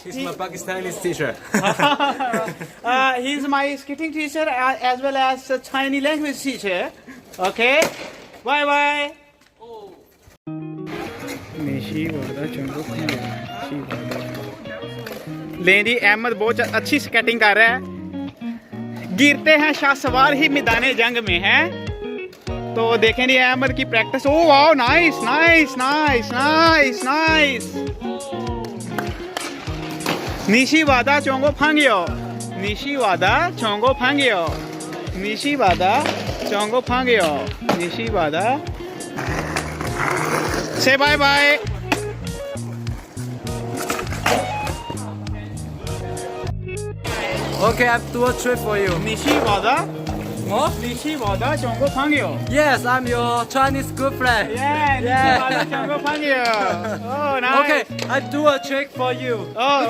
He's my Pakistani teacher. He's my skating teacher as well as a Chinese language teacher. Okay. Bye bye. Lady Ahmed बहुत अच्छी skating कर रहा है। गिरते हैं शाह सवार ही मैदान जंग में है। तो देखें जी अहमद की practice. Oh wow nice nice nice nice nice. Nishi वादा चोंगो फांगियो, निशी वादा चोंगो फांगियो, निशी वादा चोंगो फांगियो, निशी वादा। Say bye bye. Okay, I have to do a trick for you. Nishi वादा, निशी वादा चोंगो फांगियो। Yes, I'm your Chinese good friend. Yeah, Nishi वादा चोंगो फांगियो। Oh nice. Okay, I do a trick for you. Oh.